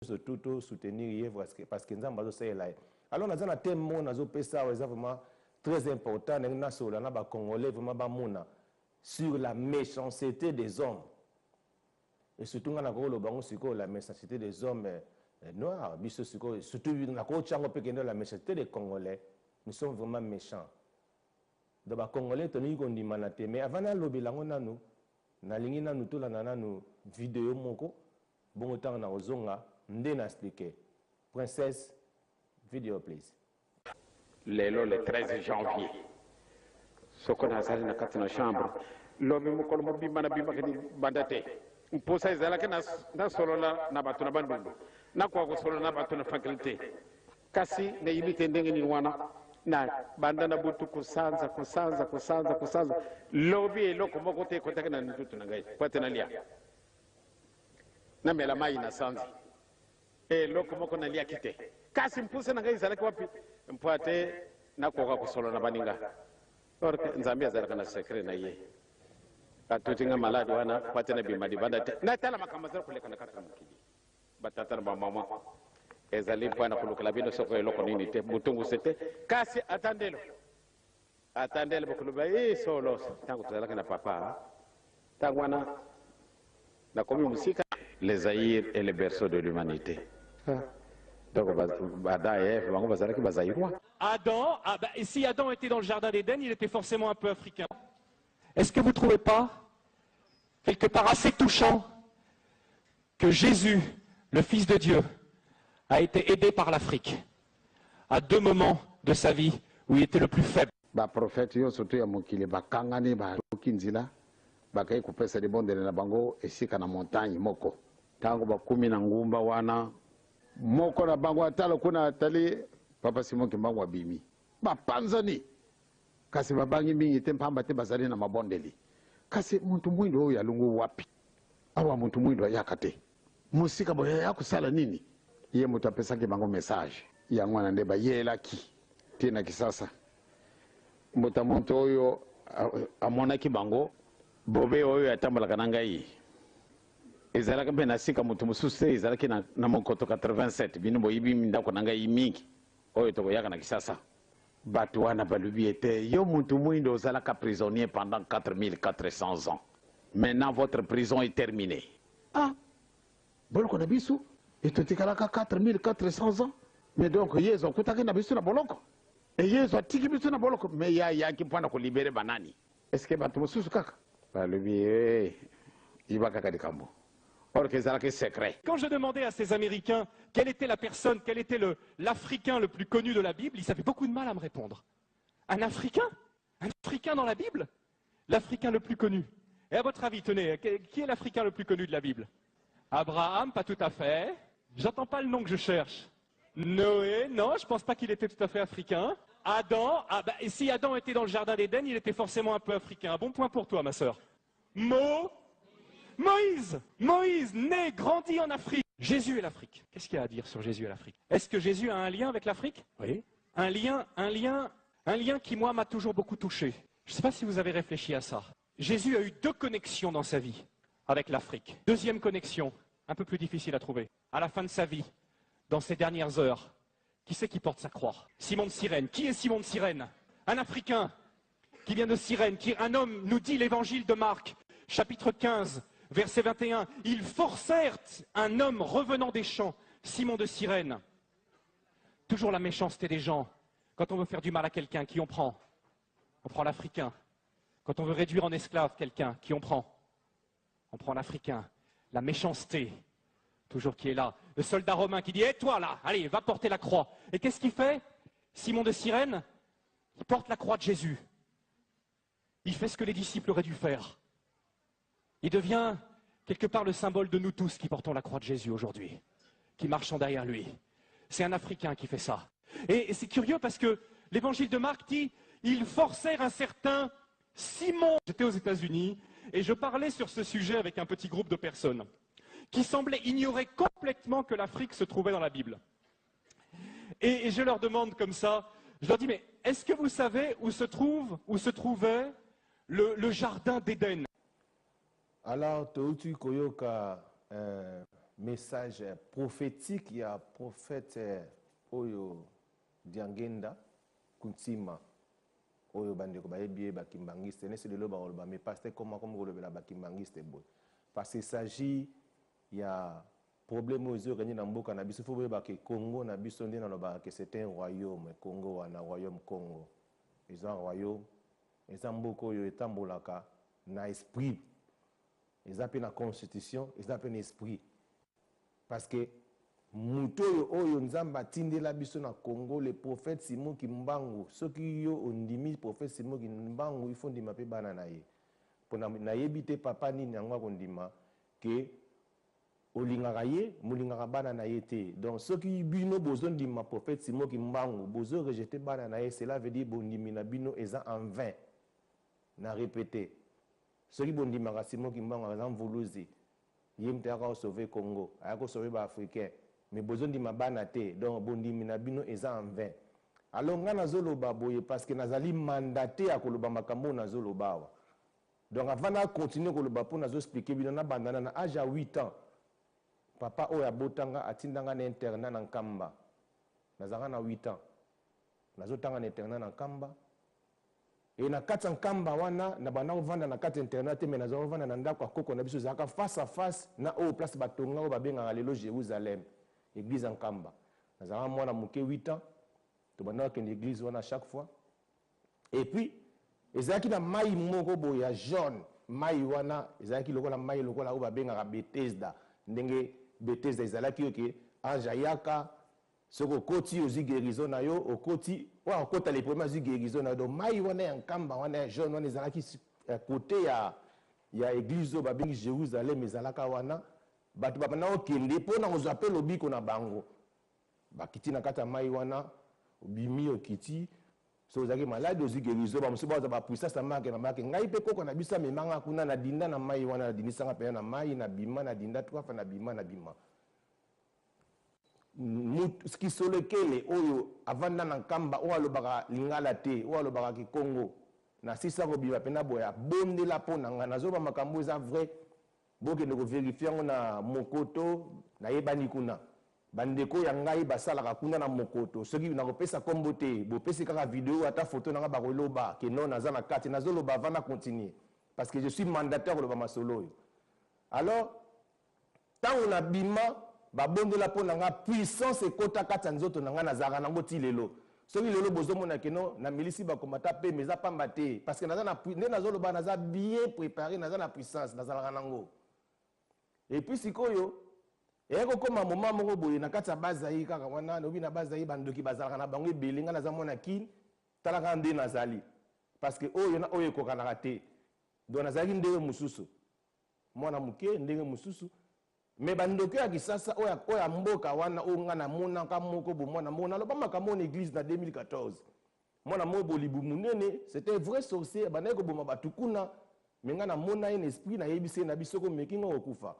surtout soutenir parce que nous avons ça là. Alors nous avons un thème nous avons ça vraiment très important nous Congolais vraiment sur la méchanceté des hommes. Et surtout nous avons la méchanceté des hommes noirs, surtout la méchanceté des Congolais. Nous sommes vraiment méchants. Donc les Congolais mais avant de lobby nous nalingi nanu to lana nous vidéo moko bon temps na ozonga ndena expliquer princesse video please le 13 janvier sokona sali na kati na chambre lomi mokolo mo bimana bimba kedi bandate mposa izala ke na solola na bato na bandundu na kwa ko solola na bato na faculté kasi ne yimite ndenge ni wana na banda na butu kusanza lobi eloko moko te kotaka na ntutu na ngai pate na lia na mela mai na sanzi eloko moko na lia kite kasi mpuse na ngai zalaki wapi mpate na koka kusolo na baninga orke nzambi azalaka na secret na ye atuti nga maladi wana pate na bimadi banda te na tala makamazara kuleka na kata mukili batata na mama ezali mpana kulukala bino soko eloko nini te butungu sete kasi atandelo bakuluba solo tangu tuzalaka na papa tangwana na komi musika les Zaïre est le berceau de l'humanité. Donc Adam, si Adam était dans le jardin d'Éden, il était forcément un peu africain. Est-ce que vous ne trouvez pas quelque part assez touchant que Jésus, le Fils de Dieu, a été aidé par l'Afrique à deux moments de sa vie où il était le plus faible. Prophète yo surtout ya mokili bakangani ba kinzila bakai kupesa libondele na bango esika na montagne moko tango bakumi na ngumba wana moko na bango atalo kuna atali papa Simon Kimbangu abimi bapanzani kasi babangi mingi te mpamba te bazali na mabondeli kasi muntu mwindo oyo alungu wapi awa muntu mwindo yakate musika boya yakusala nini ye mutu apesaki bango message ya ngwana nde bayelaki tina kisasa moto oyo amonaki bango bobe oyo atambalaka na ngai ezalaka mpe na sika moto mosusu te ezalaki na mokoto 87 bino boyibi ndako na ngai mingi oyo tokoyaka na kisasa bato wana balubi ete yo motu mwindo ozalaka prisonnier pendant 4400 ans maintenant votre prison est terminée boloko na biso etotikalaka 4400 ans mais donc yezo akutaki na biso na boloko yezo atiki biso na boloko mais yaki mpona kolibere banani est-ce que bato mosusu kaka balobi ibaka kadi kambo. Quand je demandais à ces Américains quelle était la personne, quel était l'Africain le plus connu de la Bible, ils avaient beaucoup de mal à me répondre. Un Africain dans la Bible? L'Africain le plus connu. Et à votre avis, tenez, qui est l'Africain le plus connu de la Bible? Abraham, pas tout à fait. J'entends pas le nom que je cherche. Noé, non, je pense pas qu'il était tout à fait africain. Adam, et si Adam était dans le jardin d'Éden, il était forcément un peu africain. Bon point pour toi, ma sœur. Moïse, né, grandi en Afrique. Jésus et l'Afrique. Qu'est-ce qu'il y a à dire sur Jésus et l'Afrique? Est-ce que Jésus a un lien avec l'Afrique? Oui. Un lien qui, moi, m'a toujours beaucoup touché. Je ne sais pas si vous avez réfléchi à ça. Jésus a eu deux connexions dans sa vie avec l'Afrique. Deuxième connexion, un peu plus difficile à trouver. À la fin de sa vie, dans ses dernières heures, qui c'est qui porte sa croix? Simon de Cyrène. Qui est Simon de Cyrène? Un Africain qui vient de Cyrène, un homme, nous dit l'évangile de Marc, chapitre 15, verset 21. Ils forcèrent un homme revenant des champs, Simon de Cyrène. Toujours la méchanceté des gens. Quand on veut faire du mal à quelqu'un, qui on prend? On prend l'Africain. Quand on veut réduire en esclave quelqu'un, qui on prend? On prend l'Africain. La méchanceté, toujours qui est là. Le soldat romain qui dit « Hé, toi là, allez, va porter la croix ». Et qu'est-ce qu'il fait? Simon de Cyrène, il porte la croix de Jésus. Il fait ce que les disciples auraient dû faire. Il devient quelque part le symbole de nous tous qui portons la croix de Jésus aujourd'hui, qui marchons derrière lui. C'est un Africain qui fait ça. Et c'est curieux parce que l'évangile de Marc dit « Ils forcèrent un certain Simon ». J'étais aux États-Unis et je parlais sur ce sujet avec un petit groupe de personnes qui semblaient ignorer complètement que l'Afrique se trouvait dans la Bible. Et je leur demande comme ça, je leur dis « Mais est-ce que vous savez où se trouvait le jardin d'Éden ?» Alors, tu koyoka message prophétique, il y a prophète Oyo Diangenda, Kuntima, Oyo Bandeko Baebie, Bakimbangiste, n'est-ce pas, mais pasteur comment le Bakimbangiste, parce qu'il s'agit, il y a problème aux yeux, il y a un Congo, c'est un royaume, Congo, un royaume Congo. Ils ont un royaume, ils ont beaucoup de tambolaka, na esprit. Ils ont une constitution, ils ont un esprit. Parce que muto oyo nzamba tindela biso na Congo, le prophète Simon Kimbangu, ceux qui ont ondimi prophète Simon Kimbangu, ils font des mapé bana na ye. Pour na yebite papa ni nyangwa kondima que olingaka ye, molingaka bana na ye te. Donc ceux qui bino besoin de ma prophète Simon Kimbangu, besoin rejeter bana na ye, cela veut dire bondimi na bino eza en vain. Na répété. Ceux qui bondimaka Simon Kimbangu eza voluzi. Yem te aka sauver Congo, aka sauver ba africain. Mais besoin de ma bana te. Donc bondimi na bino eza en vain. Alors nga nazoloba boye parce que nazali mandaté à koloba makambo nazoloba. Donc avant de continuer koloba pour nazo expliquer bino na bandana na âge à 8 ans. Papa oya botanga atindanga na internat na Nkamba. Nazaka na 8 ans. Nazotanga na internat na Nkamba. Et na kati Nkamba wana na bana ovanda na kati internat te mais nazo ovanda na ndako akoko na biso zaka face à face na o place batonga o babenga lelo Jérusalem. Église Nkamba. Nazaka mwana muke 8 ans. To bana ke l'église wana chaque fois. Et puis ezaki na mai moko boya jaune. Mai wana ezaki lokola mai lokola o babenga Bethesda. Ndenge Bethesda ezalaki yoke anjayaka soko koti ozi guérison na yo okoti wa okota les premiers ozi guérison na do mai wana ya Nkamba wana ya jaune wana ezalaki côté ya église o babengi Jérusalem ezalaka wana bato bapana okende pona kozwa lobiko na bango bakiti na kata mai wana obimi okiti so ozaki malade ozi guérison ba muso baza ba puissance na marque na marque ngai pe koko na bisa memanga kuna na dinda na mai wana na dinisanga pe na mai na bima na dinda twafa na bima na bima ski solekele oyo avanda na Nkamba o alobaka lingala te o alobaka ki Congo na sisa ko biba pena boya bondela pona nga nazoba makambo eza vrai bokende ko vérifier ngo na Mokoto na yebani kuna bandeko ya ngai basalaka kuna na Mokoto soki na kopesa kombo te bopesi kaka vidéo ata photo nanga bakoloba ke non naza na kati nazoloba vana continuer parce que je suis mandataire de masolo. Alors tant on a bima babondela pona nga puissance ekota kata nzoto nanga nazaka nango ti lelo soki lelo bozomona ke non na milisi bakomata pe meza pamba te parce que naza na nde nazoloba naza bien préparé naza na puissance nazalaka nango. Et puis sikoyo eko koma moment moko boye na kati ya bazayi kaka wana nobi na bazayi bandoki bazalaka na bango ebele nga naza mwana kini talaka nde nazali parce que oyo na oyo ekokanaka te donc nazalaki ndenge mosusu mwana moke ndenge mosusu mais bandoki ya kisasa oyo mboka wana oyo nga namonaka moko bo mwana moko naloba makambo na église na 2014 mwana moko bolibu munene c'était vrai sorcier bandaki koboma bato kuna me nga namona ye na esprit nayebisi ye na biso komeki nga kokufa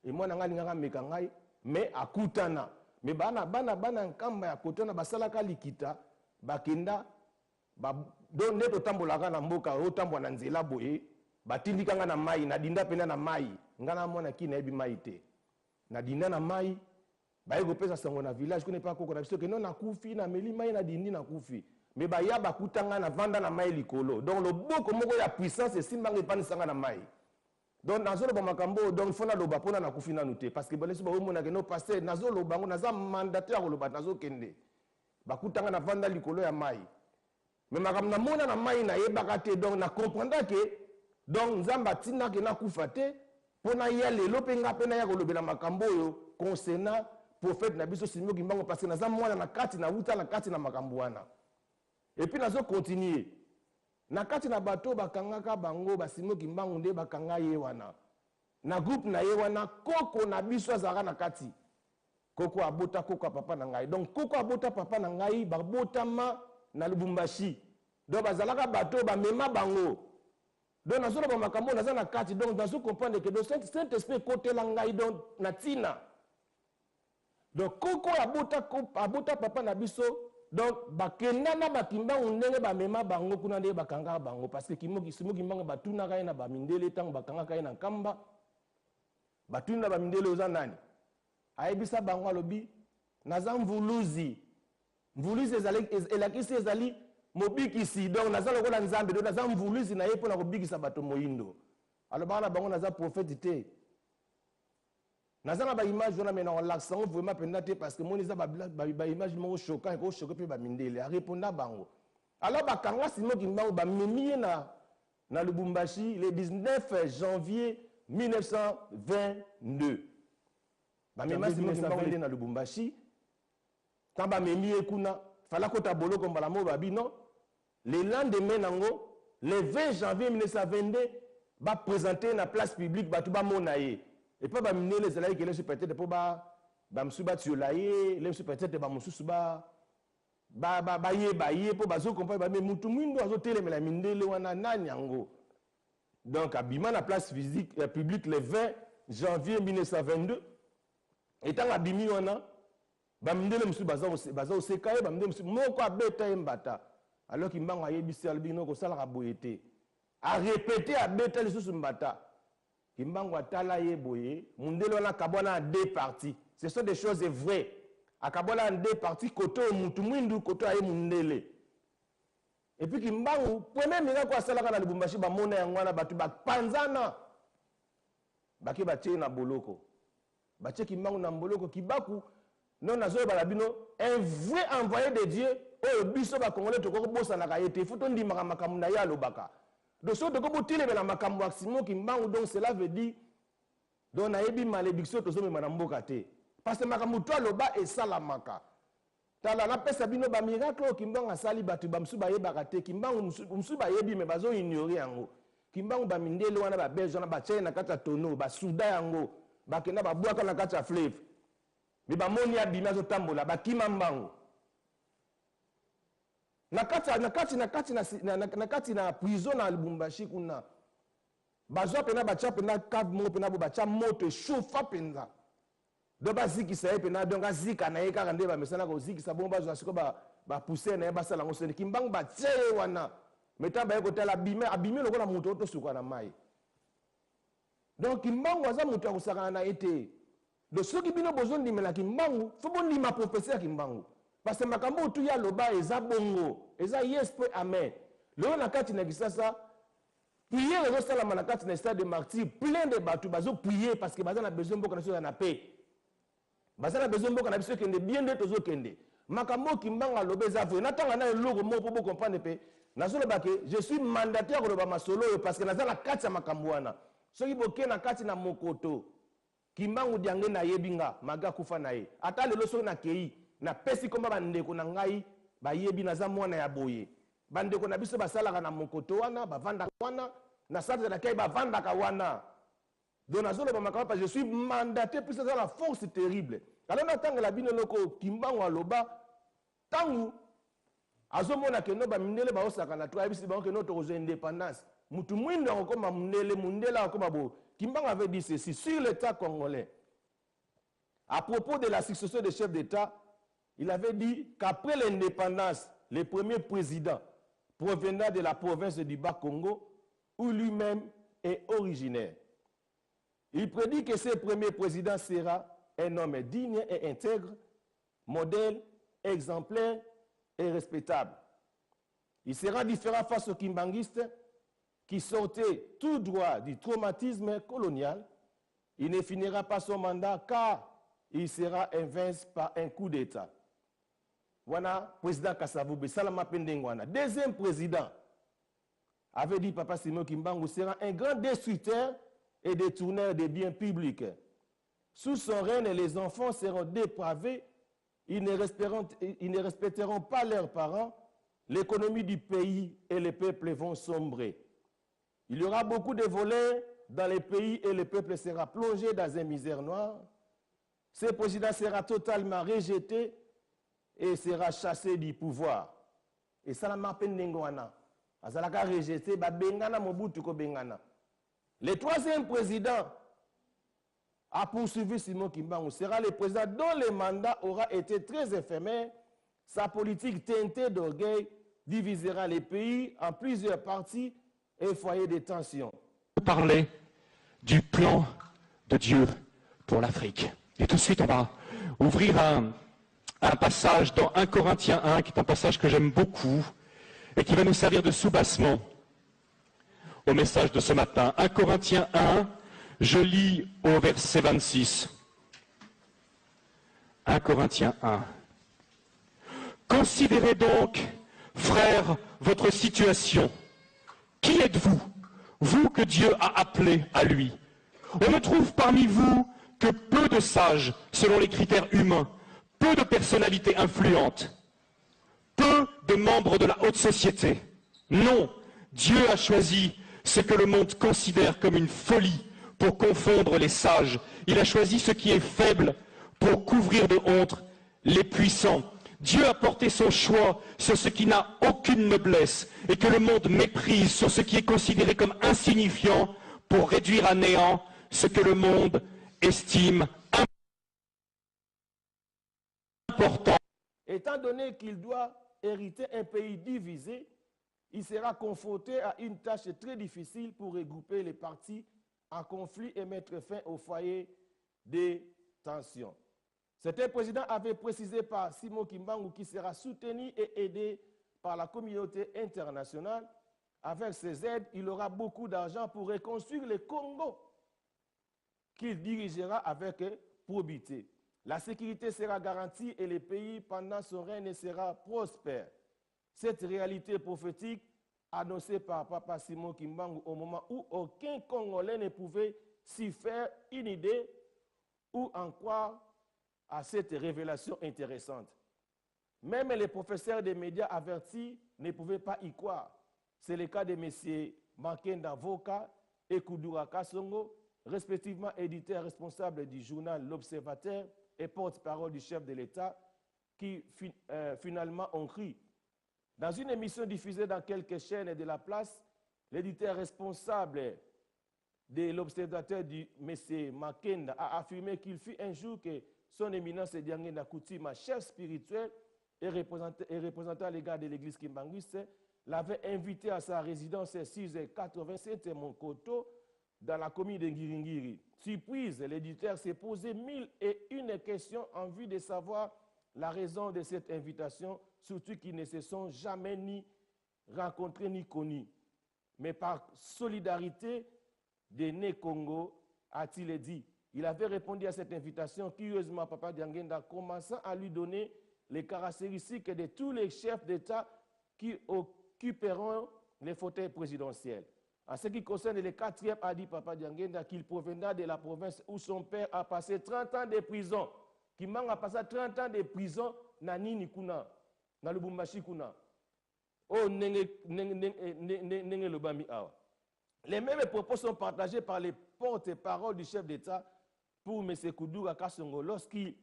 et mwana nga alingaka meka ngai mais akutana mais bana Nkamba ya kotana basalaka likita bakenda donc nde totambolaka na mboka otambola na nzela boye batindika nga na mai nadinda pena na mai nga na mwana ki nayebi mai te nadinda na mai baye kopesa sango na village kuna pa koko na biso ke non nakufi na meli mai nadindi nakufi mais baya bakutanga na vanda na mai likolo donc loboko moko ya puissance esimbanga epanisanga na mai. Donc nazoloba makambo donc il faut na loba pona na kufi nanu te parce que baleso ba omona ke no passer nazoloba ngo naza mandataire koloba nazokende bakutanga na vanda likolo ya mai mais makambo na mona na mai na yebaka te donc na comprendre que donc nzamba tina ke na kufa te pona ya lelo pe nga pe na ya kolobela makambo yo concernant prophète na biso Simon Kimbangu parce que naza mwana na kati na wuta na kati na makambo wana et puis nazo continuer na kati na bato bakangaka bango ba Simon Kimbangu nde bakanga ye wana na groupe na ye wana koko na biso azaka na kati koko abota koko papa na ngai donc koko abota papa na ngai babotama na Lubumbashi donc bazalaka bato ba mema bango donc nazolo ba makambo naza na kati donc nazo comprendre que donc Saint-Esprit côté la ngai donc na tina donc koko abota papa na biso donc bakenda na bakimbangu ndenge bamema bango kuna nde bakanga bango parce que Simon Kimbangu batunaka ye na bamindele ntango bakangaka ye na Nkamba batuna bamindele oza nani ayebisa bango alobi naza mvuluzi mvuluzi elakisi ezali mobikisi donc naza lokola nzambe donc naza mvuluzi na ye mpona kobikisa bato moyindo alobaka na bango naza prophète te naza na baimage wana me na kolakisa ngo vraiment mpenza te parce que moni eza baimage moko choquant ekochoke mpe bamindele areponda bango alors bakanga Simon Kimbangu bamemi ye na Lubumbashi le 19 janvier 1922 bamema Simon Kimbangu nde na Lubumbashi tant bamemi ye kuna fala kota boloko mbala mo babi non le lendemain nango le 20 janvier 1922 ba présenter na place publique batu ba mona ye et pas ba minele ezalaki ke leso peut-être po ba msu ba tiola ye leso peut-être ba mususu ba ye po bazo comprendre ba mutu mwindo azo telemela mindele wana nani yango donc abima na place physique publique le 20 janvier 1922 etant abimi wana ba mindele musu baza oseka ye ba mindele musu moko abeta ye mbata alors Kimbangu ayebisi albino ko sala ka boyete a répéter abeta lisusu mbata Kimbangu atala ye boye mundele wana kabona en deux parties ce sont des choses vraies akabona en deux parties koto mutu mwindu koto aye mundele et puis Kimbangu premier miracle asalaka na Lubumbashi ba mona yango wana batu bapanzana baki batie na boloko batie Kimbangu na boloko kibaku non nazo balabino un vrai envoyé de Dieu oyo biso ba congolais to ko bosa na kayete futo ndimaka makamu na ya lobaka donc so to ko botile bela makambo Simon Kimbangu donc cela veut dire donc na yebi malédiction to so me na mboka te parce que makambo to loba et salamaka tala na pesa bino ba miracle o Kimbangu asali batu ba msuba yebaka te Kimbangu msuba yebi me bazo ignorer yango Kimbangu ba mindele wana ba belge wana ba tchè na kata tono ba souda yango ba kenda ba bwaka na kata fleuve mais ba moni abima zo tambola ba kima mbangu na kati na prison na Lubumbashi kuna bazwa pena bacha pena cave mo pena bo bacha moto chauffa penza do bazikisa ye pena donc azika na ye kaka nde ba mesana ko zikisa bon bazwa siko ba pousser na ye basala ngo sene Kimbangu ba tshele wana meta ba ye kotala abime lokola moto to suka na mai donc Kimbangu aza moto akusaka na ete do soki bino bozondi mela Kimbangu fo bondi ma professeur Kimbangu parce que makambo tu ya loba eza bongo eza yes pe amen leo na kati na kisasa prier les sala na kati na stade de martyr plein de batu bazo prier parce que baza na besoin mboka na so na paix baza na besoin mboka na biso kende bien de tozo kende makambo Kimbangu loba eza vrai natanga na logo mo po comprendre pe nazo loba ke je suis mandataire ko loba masolo parce que naza na kati ya makambo wana soki boke na kati na mokoto Kimbangu diange na yebinga maga kufa na ye ata lelo so na kei na pesi komba bandeko na ngai bayebi naza mwana ya boye bandeko na biso basalaka na mokoto wana bavanda wana na sante na kai bavandaka wana donc nazoloba makambo parce que je suis mandaté pour ça la force terrible alors natangela bino loko Kimbangu aloba tangu azomona ke no bamindele baosaka na toi bisi bango ke no tokozo indépendance mutu mwindo akoma mundele akoma bo Kimbangu avait dit ceci sur l'état congolais à propos de la succession des chefs d'État. Il avait dit qu'après l'indépendance, le premier président provenant de la province du Bas-Congo, où lui-même est originaire. Il prédit que ce premier président sera un homme digne et intègre, modèle, exemplaire et respectable. Il sera différent face aux kimbanguistes qui sortaient tout droit du traumatisme colonial. Il ne finira pas son mandat car il sera invaincu par un coup d'État. Voilà, président Kasavubu, Salama Pendengwana. Deuxième président avait dit Papa Simon Kimbangu sera un grand destructeur et détourneur des biens publics. Sous son règne, les enfants seront dépravés, ils ne respecteront pas leurs parents, l'économie du pays et les peuples vont sombrer. Il y aura beaucoup de voleurs dans les pays et le peuple sera plongé dans une misère noire. Ce président sera totalement rejeté et sera chassé du pouvoir. Et ça m'a pendengwana. Azalaka rejeté, ba bengana mobutu ko bengana. Le troisième président a poursuivi Simon Kimbangu sera le président dont le mandat aura été très éphémère. Sa politique teintée d'orgueil divisera les pays en plusieurs parties et foyers de tension. Parler du plan de Dieu pour l'Afrique. Et tout de suite, on va ouvrir un passage dans 1 Corinthiens 1, qui est un passage que j'aime beaucoup et qui va nous servir de soubassement au message de ce matin. 1 Corinthiens 1, je lis au verset 26. 1 Corinthiens 1. Considérez donc, frères, votre situation. Qui êtes-vous, vous que Dieu a appelé à lui? On ne trouve parmi vous que peu de sages selon les critères humains, peu de personnalités influentes, peu de membres de la haute société. Non, Dieu a choisi ce que le monde considère comme une folie pour confondre les sages. Il a choisi ce qui est faible pour couvrir de honte les puissants. Dieu a porté son choix sur ce qui n'a aucune noblesse et que le monde méprise, sur ce qui est considéré comme insignifiant pour réduire à néant ce que le monde estime important. Étant donné qu'il doit hériter un pays divisé, il sera confronté à une tâche très difficile pour regrouper les parties en conflit et mettre fin au foyer des tensions. Cet président avait précisé par Simon Kimbangu qui sera soutenu et aidé par la communauté internationale. Avec ces aides, il aura beaucoup d'argent pour reconstruire le Congo qu'il dirigera avec probité. La sécurité sera garantie et le pays, pendant son règne, sera prospère. Cette réalité prophétique, annoncée par Papa Simon Kimbangu au moment où aucun Congolais ne pouvait s'y faire une idée ou en croire à cette révélation intéressante. Même les professeurs des médias avertis ne pouvaient pas y croire. C'est le cas de M. Makenda Voka et Kudura Kasongo, respectivement éditeurs responsables du journal L'Observateur et porte-parole du chef de l'État, qui finalement ont cru. Dans une émission diffusée dans quelques chaînes de la place, l'éditeur responsable de L'Observateur, M. Makenda, a affirmé qu'il fut un jour que son éminence Diangenda Koutima, chef spirituel et représentant légal de l'église kimbanguiste, l'avait invité à sa résidence 687 Monkoto, dans la commune de Ngiringiri. Surprise, l'éditeur s'est posé 1001 questions en vue de savoir la raison de cette invitation, surtout qu'ils ne se sont jamais ni rencontrés ni connus. Mais par solidarité des nés Congo, a-t-il dit. Il avait répondu à cette invitation, curieusement, Papa Diangenda, commençant à lui donner les caractéristiques de tous les chefs d'État qui occuperont les fauteuils présidentiels. En ce qui concerne le 4e, a dit Papa Diangenda qu'il provenait de la province où son père a passé 30 ans de prison. Kimbangu a passé 30 ans de prison na Nini Kuna, na Lubumbashi Kuna. Oh, nenge lobami awa. Les mêmes propos sont partagés par les porte-paroles du chef d'État pour M. Kudura Kasongo lorsqu'il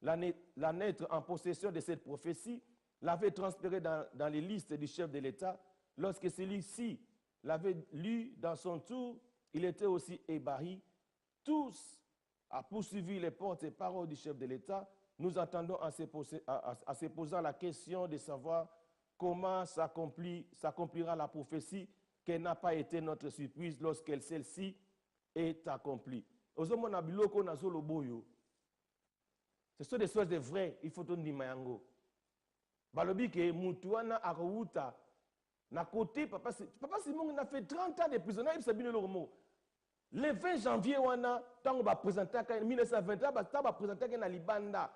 l'a naître en possession de cette prophétie, l'avait transféré dans les listes du chef de l'État. Lorsque celui-ci l'avait lu dans son tour, il était aussi ébahi. Tous a poursuivi les porte-paroles du chef de l'État. Nous attendons en se posant la question de savoir comment s'accomplira la prophétie, quelle n'a pas été notre surprise lorsque celle-ci est accomplie. Ce sont des choses de vraies, il faut dire mayango. Balobi ke mutuana akouta na côté papa Simon a fait 30 ans de prison. Le 20 janvier wana tango ba présenter en 1920 ba présenter na libanda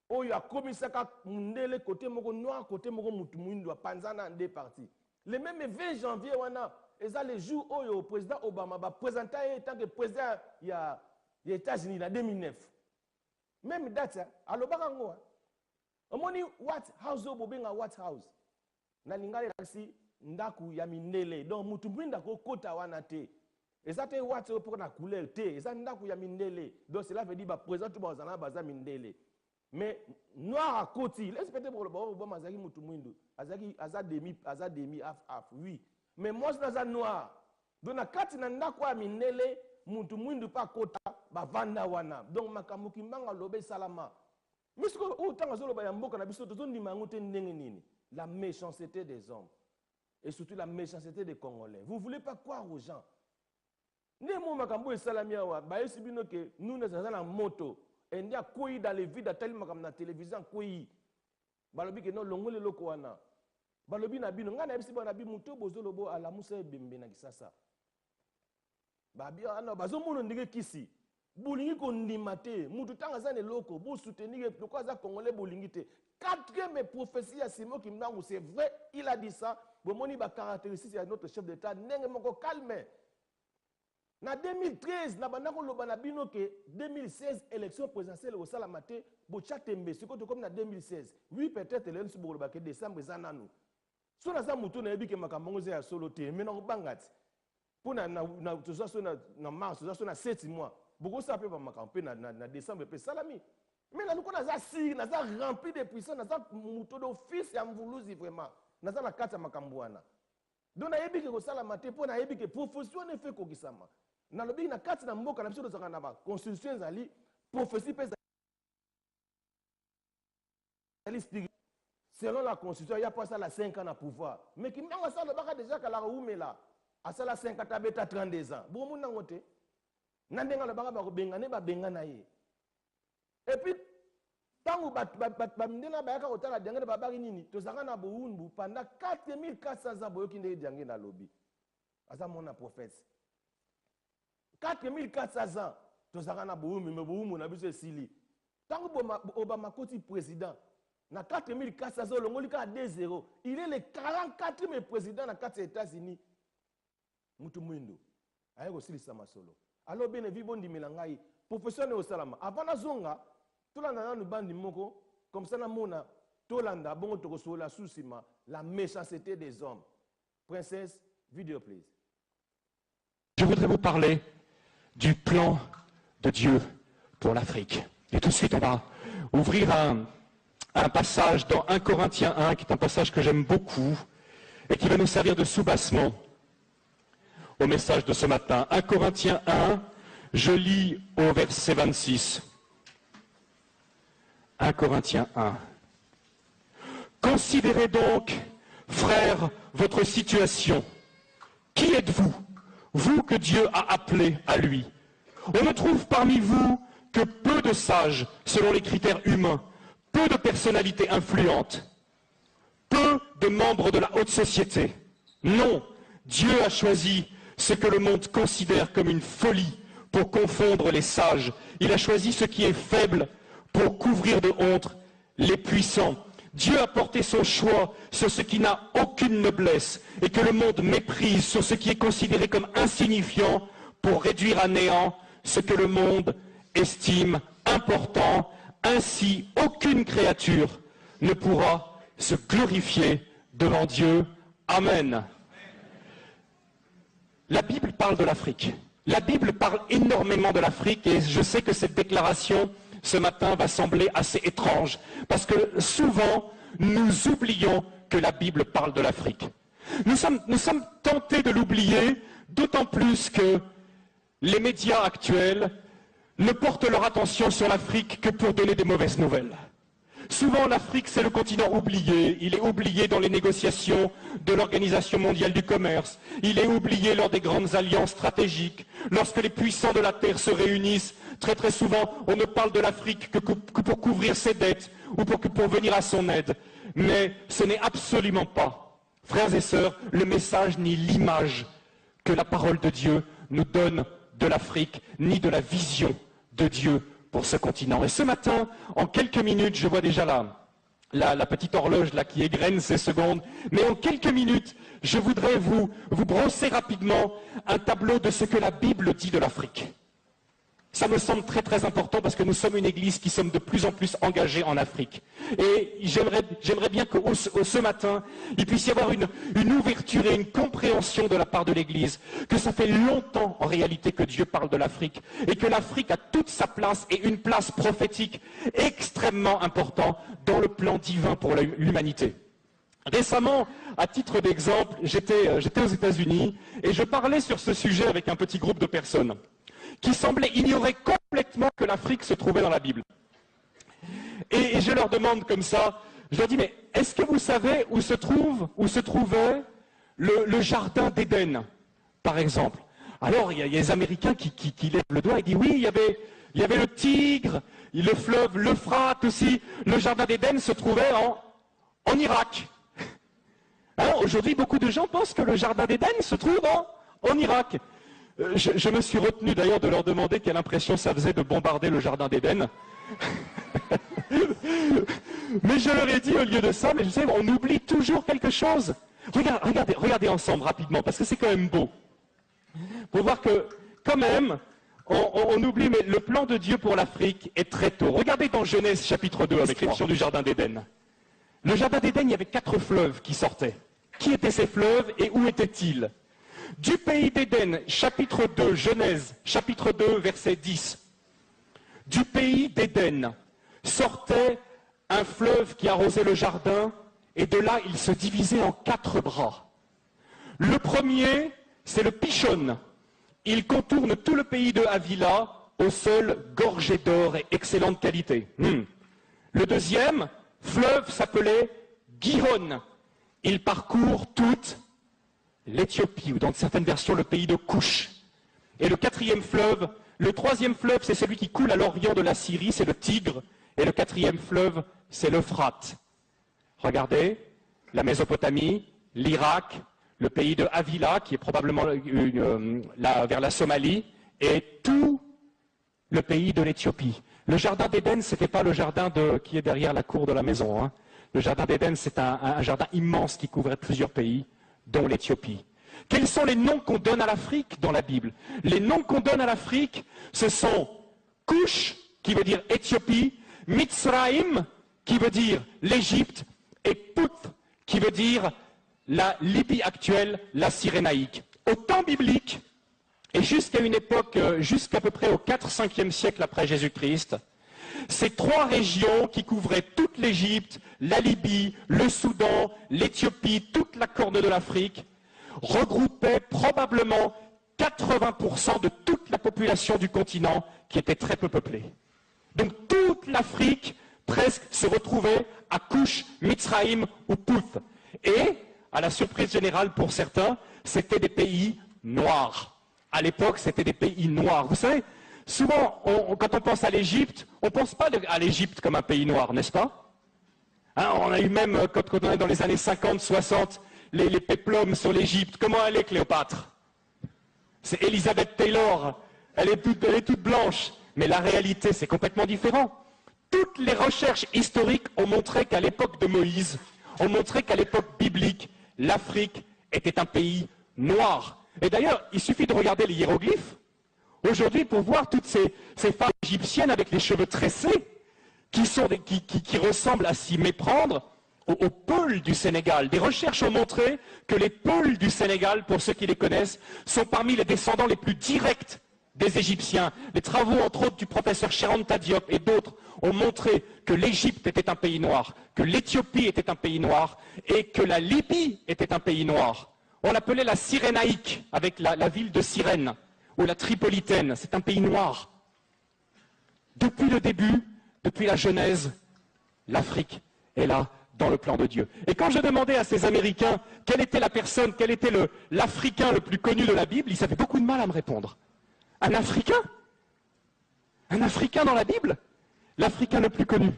oyo a komisaka mundele côté moko noir côté moko mutu muindo panzana en deux parties. Le même 20 janvier wana eza le jour où le président Obama va présenter en tant que président il y a États-Unis en 2009. Même date alors bakango. Omoni what house obobenga what house. Na lingale kasi ndaku ya minele. Donc mutu mwinda ko kota wana te. Eza te what pour na couleur te. Eza ndaku ya minele. Donc cela veut dire ba président tout bazana baza minele. Mais noir à côté, laisse peut-être pour le Obama azaki mutu mwindo. Aza demi half oui. Mais moi je suis noir. Donc na kati na ndaku ya minele mutu mwindo pa kota ba vanda wana. Donc makamuki mbanga lobe salama. Mais ce que autant zolo ba yamboka na biso to ndima ngote ndenge nini. La méchanceté des hommes et surtout la méchanceté des Congolais. Vous ne voulez pas croire aux gens. Nemo makambo esalamia wa ba esibino ke nous nous avons la moto Et il y a quoi dans les vides, tellement comme la télévision, quoi. Balobi que non, l'ongole le koana. Balobi na bino, ngana ebisi bana bi muto bozolobo ala musa bembe na kisasa. Babi ana bazomono ndike kisi. Bolingi ko ndimate, mutu tanga zane loko, bo soutenir pourquoi za congolais bolingi te. Quatrième prophétie à Simon Kimbangu, c'est vrai, il a dit ça. Bomoni ba caractéristique à notre chef d'État, nenge moko calme. Na 2013, na bandako loba na bino ke 2016 élection présidentielle au Salamate, bo chatembe, c'est comme na 2016. Oui, peut-être l'élection bo loba ke décembre zananu. So na za mutu na yebi ke makambo ze ya solo te, mais na bangati. Pour na mars, na 7 mois. Beaucoup ça peut pas makampe na décembre pe salami. Mais là nous on a si, na za rempli de puissance, na za mutu d'office ya mvuluzi vraiment. Na za na kata makambwana. Donc na yebi ke ko Salamate pour na yebi ke profession ne fait ko kisama. Na lobi na kati na mboka na biso to zanga na ba constitution zali prophétie pe zali selon la constitution il y a pas ça la 5 ans na pouvoir mais qui m'anga ça le baka déjà kala umela a ça la 5 ans tabeta 32 ans bon mun nangote na ndenga le baka ba ko bengane ba bengana ye et puis tangu ba mndena ba yaka otala dengane ba bari nini to zanga na bounbu pendant 4400 ans boyoki ndé djangi na lobi asa mona prophète 4400 ans, tous na boumi, mais boumi na biso sili. Tant que Obama Koti président, na 4400 ans, le Moli a 2-0. Il est le 44e président dans 4 États-Unis. Moutou Mouindo. Aïe aussi le Samasolo. Alors bien évidemment di melangai, professionnel au Salama. Avant la zonga, tout le monde nous bandi moko, comme ça na mona, tout le monde bon to so la sousima, la méchanceté des hommes. Princesse, vidéo please. Je voudrais vous parler du plan de Dieu pour l'Afrique. Et tout de suite, on va ouvrir un passage dans 1 Corinthiens 1, qui est un passage que j'aime beaucoup et qui va nous servir de soubassement au message de ce matin. 1 Corinthiens 1, je lis au verset 26. 1 Corinthiens 1. Considérez donc, frères, votre situation. Qui êtes-vous ? Vous que Dieu a appelé à lui. On ne trouve parmi vous que peu de sages selon les critères humains, peu de personnalités influentes, peu de membres de la haute société. Non, Dieu a choisi ce que le monde considère comme une folie pour confondre les sages. Il a choisi ce qui est faible pour couvrir de honte les puissants. Dieu a porté son choix sur ce qui n'a aucune noblesse et que le monde méprise, sur ce qui est considéré comme insignifiant pour réduire à néant ce que le monde estime important. Ainsi, aucune créature ne pourra se glorifier devant Dieu. Amen. La Bible parle de l'Afrique. La Bible parle énormément de l'Afrique et je sais que cette déclaration ce matin va sembler assez étrange, parce que souvent, nous oublions que la Bible parle de l'Afrique. Nous sommes tentés de l'oublier, d'autant plus que les médias actuels ne portent leur attention sur l'Afrique que pour donner des mauvaises nouvelles. Souvent, l'Afrique, c'est le continent oublié. Il est oublié dans les négociations de l'Organisation mondiale du commerce. Il est oublié lors des grandes alliances stratégiques. Lorsque les puissants de la Terre se réunissent, très souvent, on ne parle de l'Afrique que pour couvrir ses dettes ou pour venir à son aide. Mais ce n'est absolument pas, frères et sœurs, le message ni l'image que la parole de Dieu nous donne de l'Afrique, ni de la vision de Dieu pour ce continent. Et ce matin, en quelques minutes, je vois déjà la petite horloge là qui égrène ces secondes, mais en quelques minutes, je voudrais vous brosser rapidement un tableau de ce que la Bible dit de l'Afrique. Ça me semble très important parce que nous sommes une église qui sommes de plus en plus engagés en Afrique. Et j'aimerais bien que ce matin, il puisse y avoir une ouverture et une compréhension de la part de l'église, que ça fait longtemps en réalité que Dieu parle de l'Afrique et que l'Afrique a toute sa place et une place prophétique extrêmement importante dans le plan divin pour l'humanité. Récemment, à titre d'exemple, j'étais aux États-Unis et je parlais sur ce sujet avec un petit groupe de personnes qui semblaient ignorer complètement que l'Afrique se trouvait dans la Bible. Et je leur demande comme ça, je leur dis, mais est-ce que vous savez où se trouvait le jardin d'Éden, par exemple? Alors, il y a les Américains qui lèvent le doigt et disent, oui, il y avait Il y avait le Tigre, le fleuve, l'Euphrate aussi. Le jardin d'Éden se trouvait en Irak. Hein, aujourd'hui, beaucoup de gens pensent que le jardin d'Éden se trouve en Irak. Je me suis retenu d'ailleurs de leur demander quelle impression ça faisait de bombarder le jardin d'Éden. Mais je leur ai dit au lieu de ça, mais je sais, on oublie toujours quelque chose. Regardez ensemble rapidement, parce que c'est quand même beau. Pour voir que, quand même, on oublie, mais le plan de Dieu pour l'Afrique est très tôt. Regardez dans Genèse chapitre 2, avec l'expression du jardin d'Éden. Le jardin d'Éden, il y avait 4 fleuves qui sortaient. Qui étaient ces fleuves et où étaient-ils? Du pays d'Éden, chapitre 2, Genèse, chapitre 2, verset 10. Du pays d'Éden sortait un fleuve qui arrosait le jardin, et de là, il se divisait en 4 bras. Le premier, c'est le Pishon. Il contourne tout le pays de Havila, au sol gorgé d'or et excellente qualité. Le deuxième fleuve s'appelait Gihon. Il parcourt toute l'Éthiopie, ou dans certaines versions, le pays de Couche. Et le quatrième fleuve, le troisième fleuve, c'est celui qui coule à l'orient de la Syrie, c'est le Tigre. Et le quatrième fleuve, c'est l'Euphrate. Regardez, la Mésopotamie, l'Irak, le pays de Havila, qui est probablement vers la Somalie, et tout le pays de l'Éthiopie. Le jardin d'Éden, ce n'était pas le jardin qui est derrière la cour de la maison. Hein. Le jardin d'Éden, c'est un jardin immense qui couvrait plusieurs pays, dont l'Éthiopie. Quels sont les noms qu'on donne à l'Afrique dans la Bible? Les noms qu'on donne à l'Afrique, ce sont Couche, qui veut dire Éthiopie, Mitzraïm, qui veut dire l'Égypte, et Pouth, qui veut dire la Libye actuelle, la Cyrénaïque. Au temps biblique, et jusqu'à une époque, jusqu'à peu près au 4-5e siècle après Jésus-Christ, ces 3 régions qui couvraient toute l'Égypte, la Libye, le Soudan, l'Éthiopie, toute la corne de l'Afrique, regroupaient probablement 80% de toute la population du continent qui était très peu peuplée. Donc toute l'Afrique presque se retrouvait à Couche, Mitzraïm ou Pouth. Et, à la surprise générale pour certains, c'était des pays noirs. À l'époque, c'était des pays noirs. Vous savez, souvent, quand on pense à l'Égypte, on ne pense pas à l'Égypte comme un pays noir, n'est-ce pas? Hein, on a eu même, quand on est dans les années 50, 60, les péplums sur l'Égypte. Comment elle est, Cléopâtre? C'est Elizabeth Taylor. Elle est toute blanche. Mais la réalité, c'est complètement différent. Toutes les recherches historiques ont montré qu'à l'époque de Moïse, ont montré qu'à l'époque biblique, l'Afrique était un pays noir. Et d'ailleurs, il suffit de regarder les hiéroglyphes aujourd'hui pour voir toutes ces femmes égyptiennes avec les cheveux tressés qui ressemblent à s'y méprendre aux Peuls du Sénégal. Des recherches ont montré que les Peuls du Sénégal, pour ceux qui les connaissent, sont parmi les descendants les plus directs des Égyptiens. Les travaux, entre autres, du professeur Cheranta Diop et d'autres ont montré que l'Égypte était un pays noir, que l'Éthiopie était un pays noir et que la Libye était un pays noir. On l'appelait la Cyrénaïque, avec la ville de Cyrène, ou la Tripolitaine. C'est un pays noir. Depuis le début, depuis la Genèse, l'Afrique est là dans le plan de Dieu. Et quand je demandais à ces Américains quelle était la personne, quel était l'Africain le plus connu de la Bible, ils avaient beaucoup de mal à me répondre. Un Africain? Un Africain dans la Bible? L'Africain le plus connu.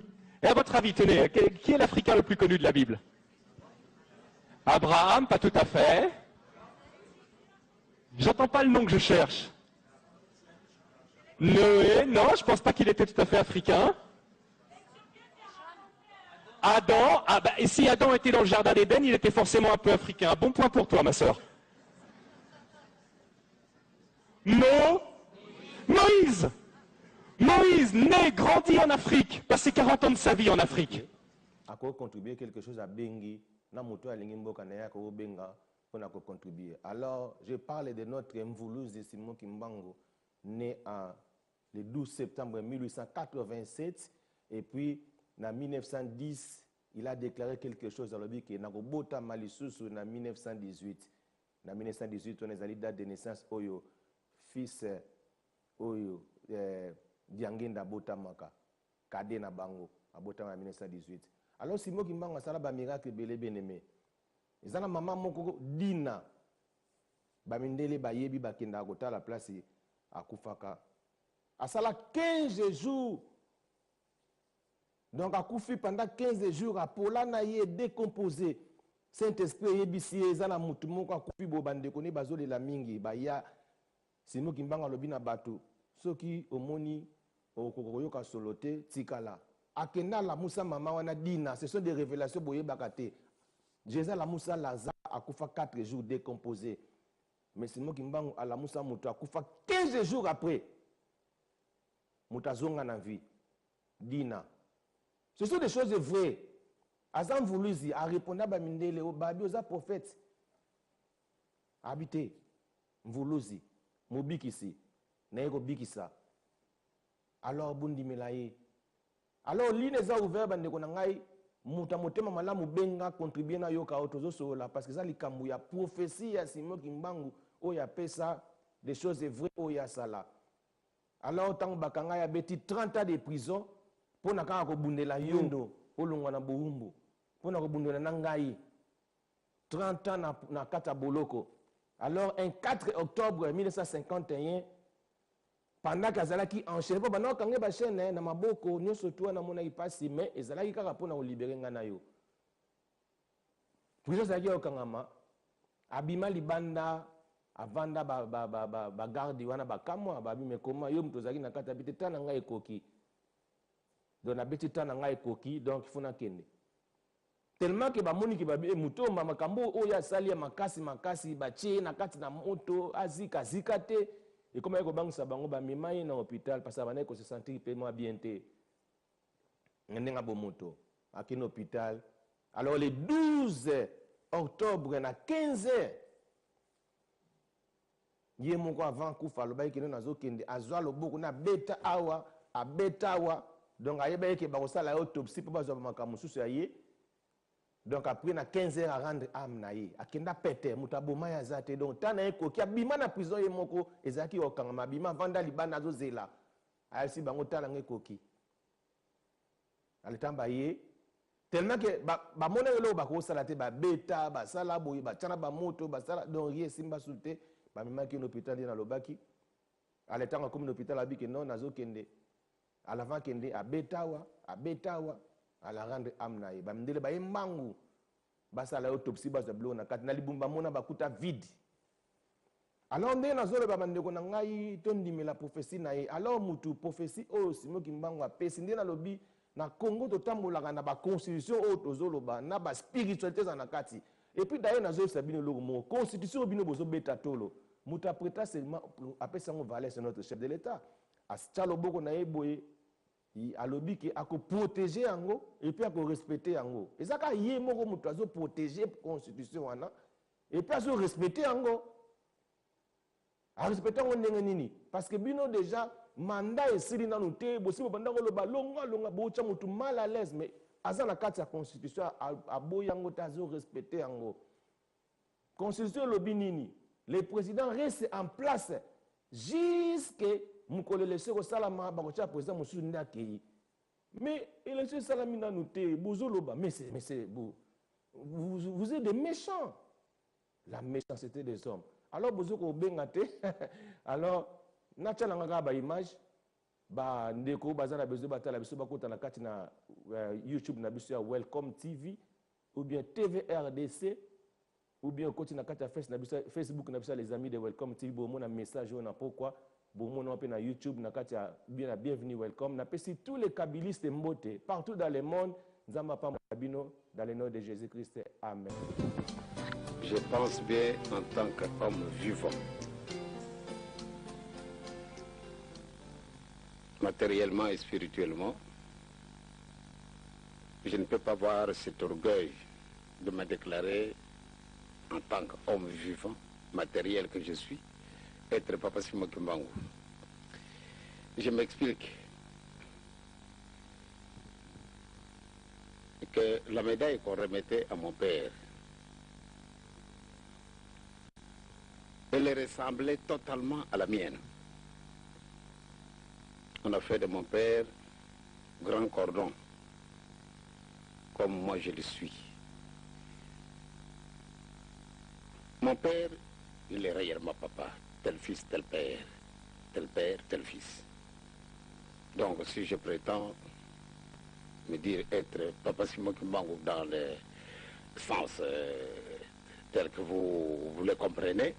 Et à votre avis, tenez, qui est l'Africain le plus connu de la Bible? Abraham, pas tout à fait. J'entends pas le nom que je cherche. Noé, non, je pense pas qu'il était tout à fait africain. Adam, et si Adam était dans le jardin d'Éden, il était forcément un peu africain. Bon point pour toi, ma sœur. Moïse. Moïse, né, grandi en Afrique, passé 40 ans de sa vie en Afrique. A contribuer quelque chose à Bengi, na moto alingi mboka na ya ko benga pour contribuer. Alors, je parle de notre Mvuluzi Simon Kimbangu, né le 12 septembre 1887, et puis en 1910, il a déclaré quelque chose dans le but qu'il n'a pas bota malisusu en 1918. En 1918, on a la date de naissance Oyo, fils Oyo, Diangenda Botamaka, Kade na Bango, à Botama en 1918. Alors, Simon Kimbangu a sala ba miracle belé bien-aimé. Et ça, la maman moko dina, ba mindele ba yebi ba kenda kota la place à Kufaka. À ça, 15 jours. Donc, à Koufi, pendant 15 jours, à Polana, il est décomposé. Saint-Esprit, il y a Moutoumou, à Koufi, Bobande, Kone, Bazo de la Mingi, Baya, Simo Kimbanga, Lobina Bato, ceux qui, au Moni, au Kokoroyoka Solote, Tikala. Akenda, la Moussa, Mama, Wana Dina, ce sont des révélations, Boye Bakate. Jésus, la Moussa, Lazare, à Koufa 4 jours décomposé. Mais Simo Kimbanga, à la Moussa, Moutou, à Koufa 15 jours après. Moutazonga na vie. Dina. Ce sont des choses vraies. Azam Voulouzi a répondu à Bamindele, au Babi, aux prophètes. Habité. Voulouzi. Mobikisi. Naïko Bikisa. Alors, Bundi Melaye. Alors, l'ineza ouvert, bande konangai, Moutamotema malamu benga contribuer na yoka otozo sola, parce que ça, likambu ya prophétie ya Simo Kimbangu, o ya pesa, des choses vraies, o ya sala. Alors, tant que a beti 30 ans de prison, pour na kaka kobundela yondo, olongwa na boumbu, pour na kobundela nangai, 30 ans na kata boloko. Alors, un 4 octobre 1951, pendant qu'Azalaki enchaîné, pendant que ba chaîne na maboko, nyo sotua na mona ipasi, mais ezalaki kaka pour na libérer ngana yo. Prison zaki okangama, abima libanda, avanda ba garde wana ba kamwa ba bime koma yo mtozaki na kata bite tana ngai koki donc na beti tana ngai koki donc funa kende tellement que ba moni ki ba bi mutomba makambo o ya sali ya makasi ba tie na kati na moto azika zikate et comme ko bangisa bango ba mimaye na hôpital parce que ba ko se sentir paiement bien té ndenga bo moto akina hôpital. Alors le 12 octobre na 15h Yé moko avant kufa loba ki nazo kende azwa loboko na beta awa a beta awa donc ayeba ke ba kosala autopsie pour bazwa makamu susu aye donc après na 15h à rendre âme na ye akenda pete mutaboma ya zate donc tana eko ki abima na prison ye moko ezaki okanga mabima vanda libana zo zela ayasi bango tala ngeko ki alitamba ye tellement que ba mona yo ba ko sala te ba beta ba sala boye ba tana ba moto ba sala donc ye simba sulte bamemaki un hôpital na lobaki aletanga comme un hôpital abiki non nazo kende à l'avant kende a betawa à la rendre amna ye bamdele ba embangu basala autopsie basa blo na kat na libumba mona bakuta vide. Alors ndé nazo le babandeko na ngai tondimela prophétie na ye alors mutu prophétie o Simo Kimbangu apesi ndé na lobi na Congo totambolaka na ba constitution o tozoloba na ba spiritualité za na kati et puis d'ailleurs nazo sabino lo mo constitution bino bozo beta tolo muta prêta seulement après ça on valait c'est notre chef de l'état astalo boko na eboye alobi ki ako protéger yango et puis ako respecter yango ezaka ye moko mutu azo protéger constitution wana et puis azo respecter yango a respecter yango ndenge nini parce que bino déjà mandat esili nanu te bosibo bandako loba longa bocha mutu mal à l'aise mais aza na kati ya constitution aboya yango te azo respecter yango constitution lobi nini le président reste en place jusqu'à mukolo laisser ko salama ba ko tia président musu nda kei mais élection salami na noté bozoloba mais c'est vous êtes des méchants la méchanceté des hommes alors bozoko bengate alors na tia nga ba image ba ndeko bazana bezo batala biso bakota na kati na YouTube na biso ya Welcome TV ou bien TVRDC ou bien côté na kati ya Facebook na biso les amis de Welcome TV bo mona message on a pourquoi bo mona pe na YouTube na kati ya bien la bienvenue welcome na pesi tous les kabbalistes mbote partout dans le monde nzamba pa mabino dans le nom de Jésus-Christ amen. Je pense bien en tant qu'homme vivant, matériellement et spirituellement, je ne peux pas avoir cet orgueil de me déclarer en tant qu'homme vivant, matériel que je suis, être Papa Simo Kimbangu. Je m'explique que la médaille qu'on remettait à mon père, elle ressemblait totalement à la mienne. On a fait de mon père grand cordon, comme moi je le suis. Mon père, il est réellement papa, tel fils, tel père, tel fils. Donc si je prétends me dire être Papa Simon Kimbangu dans le sens tel que vous le comprenez,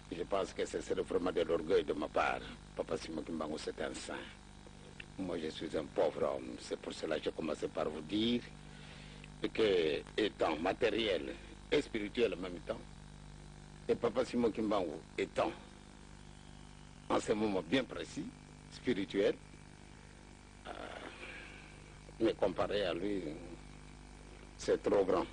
je pense que ce serait vraiment de l'orgueil de ma part. Papa Simon Kimbangu, c'est un saint. Moi, je suis un pauvre homme. C'est pour cela que j'ai commencé par vous dire que, étant matériel et spirituel en même temps, et Papa Simon Kimbangu étant, en ce moment bien précis, spirituel, mais comparé à lui, c'est trop grand.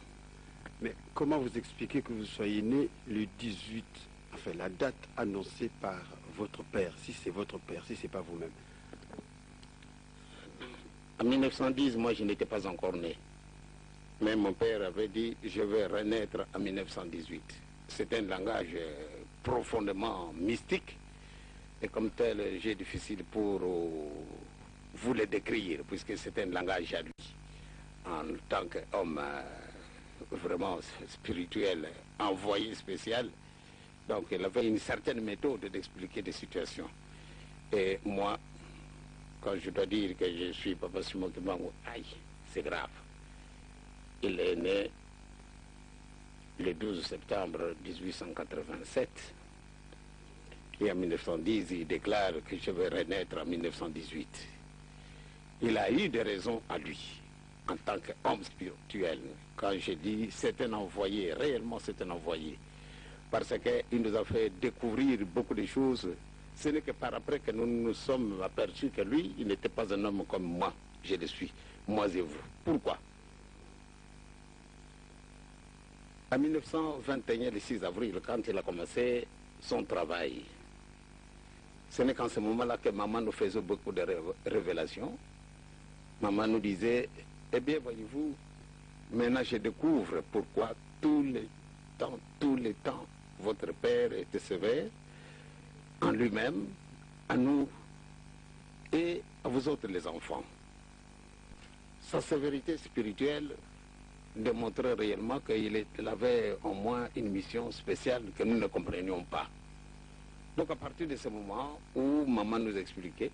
Mais comment vous expliquez que vous soyez né le 18, enfin la date annoncée par votre père, si c'est votre père, si c'est pas vous-même? En 1910, moi je n'étais pas encore né. Mais mon père avait dit, je vais renaître en 1918. C'est un langage profondément mystique. Et comme tel, j'ai difficile pour vous le décrire, puisque c'est un langage à lui. En tant qu'homme vraiment spirituel, envoyé spécial. Donc il avait une certaine méthode d'expliquer des situations. Et moi, quand je dois dire que je suis Papa Simon Kimbangu, aïe, c'est grave. Il est né le 12 septembre 1887. Et en 1910, il déclare que je vais renaître en 1918. Il a eu des raisons à lui, en tant qu'homme spirituel. Quand je dis c'est un envoyé, réellement c'est un envoyé. Parce qu'il nous a fait découvrir beaucoup de choses. Ce n'est que par après que nous nous sommes aperçus que lui, il n'était pas un homme comme moi, je le suis, moi et vous. Pourquoi? En 1921, le 6 avril, quand il a commencé son travail, ce n'est qu'en ce moment-là que maman nous faisait beaucoup de révélations. Maman nous disait, eh bien, voyez-vous, maintenant je découvre pourquoi tous les temps, votre père était sévère en lui-même, à nous et à vous autres les enfants. Sa sévérité spirituelle démontrait réellement qu'il avait au moins une mission spéciale que nous ne comprenions pas. Donc à partir de ce moment où maman nous expliquait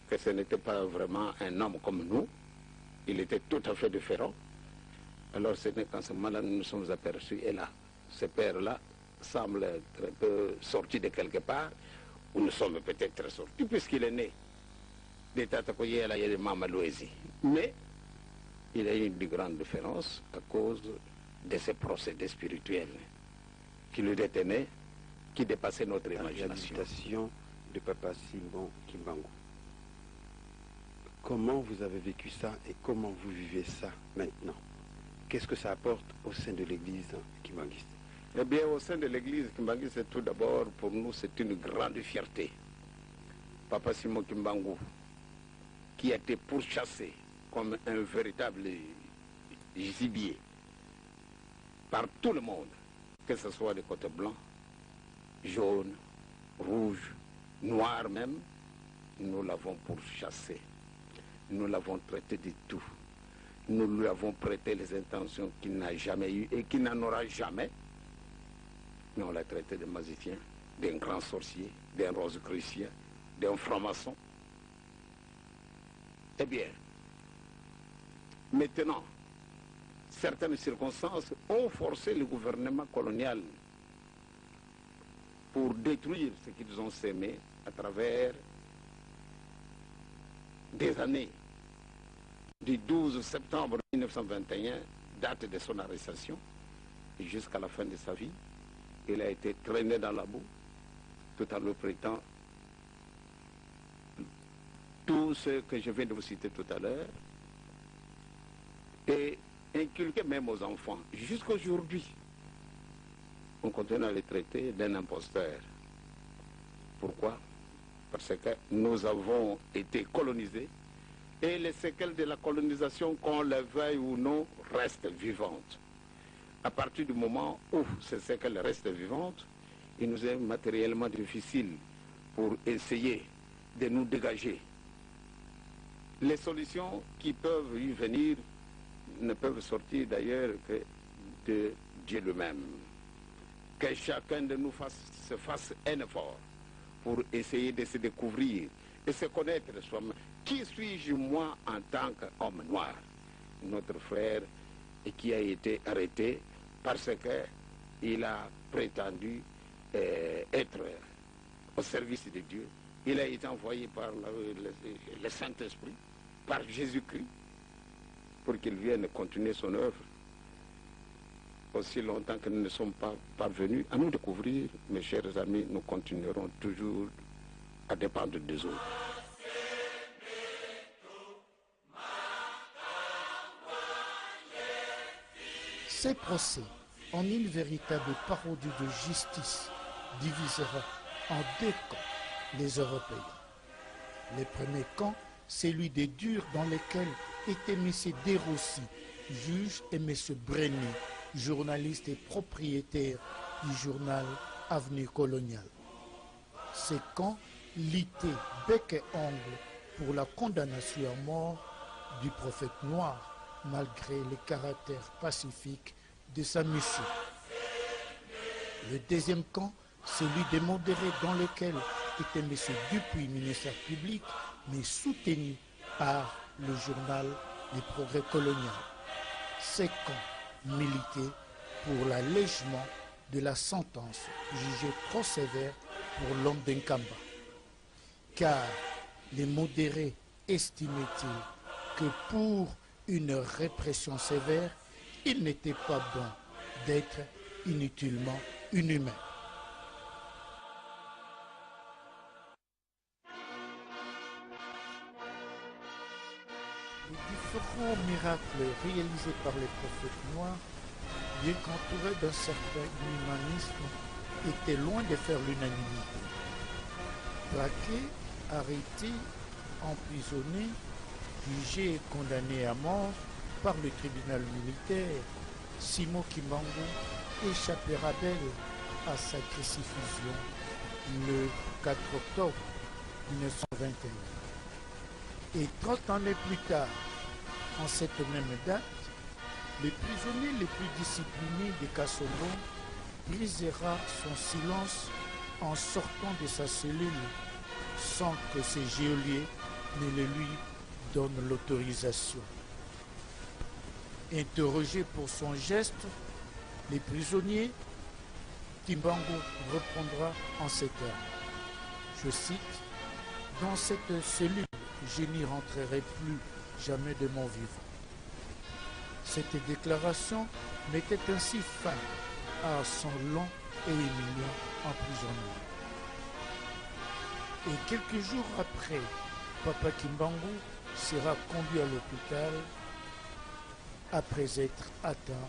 que ce n'était pas vraiment un homme comme nous, il était tout à fait différent, alors ce n'est qu'en ce moment-là nous nous sommes aperçus, et là, ce père-là semble être un peu sorti de quelque part, où nous sommes peut-être sortis, puisqu'il est né des Tatakoye à la Mamadouézi. Mais il a eu une grande différence à cause de ces procédés spirituels qui le détenaient, qui dépassaient notre imagination. La réhabilitation de Papa Simon Kimbangu. Comment vous avez vécu ça et comment vous vivez ça maintenant? Qu'est-ce que ça apporte au sein de l'église kimbanguiste? Eh bien, au sein de l'église kimbanguiste, tout d'abord, pour nous, c'est une grande fierté. Papa Simon Kimbangu, qui a été pourchassé comme un véritable gibier par tout le monde, que ce soit des côtés blancs, jaunes, rouges, noirs même, nous l'avons pourchassé. Nous l'avons traité de tout. Nous lui avons prêté les intentions qu'il n'a jamais eues et qu'il n'en aura jamais. Mais on l'a traité de magicien, d'un grand sorcier, d'un rosicrucien, d'un franc-maçon. Eh bien, maintenant, certaines circonstances ont forcé le gouvernement colonial pour détruire ce qu'ils ont sémé à travers des années. Du 12 septembre 1921, date de son arrestation, et jusqu'à la fin de sa vie, il a été traîné dans la boue, tout en le prêtant tout ce que je viens de vous citer tout à l'heure, et inculqué même aux enfants. Jusqu'à aujourd'hui, on continue à les traiter d'un imposteur. Pourquoi? Parce que nous avons été colonisés et les séquelles de la colonisation, qu'on le veuille ou non, restent vivantes. À partir du moment où ces séquelles restent vivantes, il nous est matériellement difficile pour essayer de nous dégager. Les solutions qui peuvent y venir ne peuvent sortir d'ailleurs que de Dieu lui-même. Que chacun de nous se fasse un effort pour essayer de se découvrir et se connaître soi-même. Qui suis-je moi en tant qu'homme noir? Notre frère qui a été arrêté parce qu'il a prétendu être au service de Dieu. Il a été envoyé par le Saint-Esprit, par Jésus-Christ, pour qu'il vienne continuer son œuvre. Aussi longtemps que nous ne sommes pas parvenus à nous découvrir, mes chers amis, nous continuerons toujours à dépendre des autres. Ces procès, en une véritable parodie de justice, divisera en deux camps les Européens. Le premier camp, celui des durs dans lesquels étaient M. Desrossi, juge, et M. Brenny, journaliste et propriétaire du journal Avenue Coloniale. Ces camps lutaient bec et ongle pour la condamnation à mort du prophète noir, malgré le caractère pacifique de sa mission. Le deuxième camp, celui des modérés dans lequel était M. Dupuis, ministère public, mais soutenu par le journal Les Progrès coloniaux. Ces camps militaient pour l'allègement de la sentence jugée trop sévère pour l'homme d'Nkamba. Car les modérés estimaient-ils que pour une répression sévère, il n'était pas bon d'être inutilement inhumain. Les différents miracles réalisés par les prophètes noirs, bien qu'entourés d'un certain humanisme, étaient loin de faire l'unanimité. Braqués, arrêtés, emprisonnés, jugés et condamnés à mort par le tribunal militaire, Simon Kimbangu échappera belle à sa crucifixion le 4 octobre 1921. Et 30 années plus tard, en cette même date, le prisonnier le plus discipliné de Kasongo brisera son silence en sortant de sa cellule sans que ses geôliers ne le lui donnent l'autorisation. Interrogé pour son geste, les prisonniers, Kimbangu reprendra en ces termes. Je cite, « Dans cette cellule, je n'y rentrerai plus jamais de mon vivant. » Cette déclaration mettait ainsi fin à son long et humiliant emprisonnement. Et quelques jours après, Papa Kimbangu sera conduit à l'hôpital après être atteint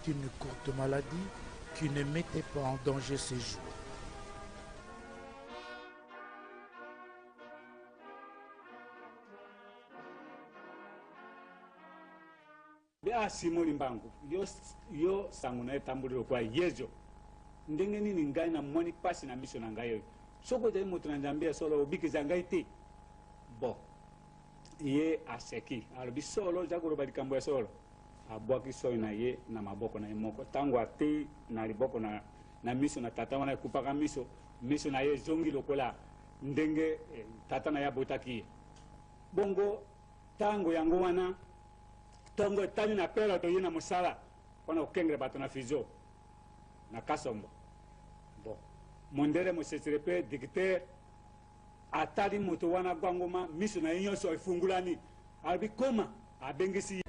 d'une courte maladie qui ne mettait pas en danger ses jours. Bia Simoni Mbangu yo sanguna etambuliro kwa yejo ndenge nini ngai na moni pasi na mission na ngai yo soko de moto na Nzambia solo obikiza ngai te bo ye aseki alobi solo jakoro balikambo ya solo abwaki soi na ye na maboko na moko tango ate na liboko na mission na tata wana kupaka mission na ye zongi lokola ndenge tata na ya botaki bongo tango yango wana tongo tani na pela to yena musala wana okengre bato na fizo na kasombo bo mondere mosesrepe dictateur atali moto wana gwangoma miso na yinyo so ifungulani albi koma abengisi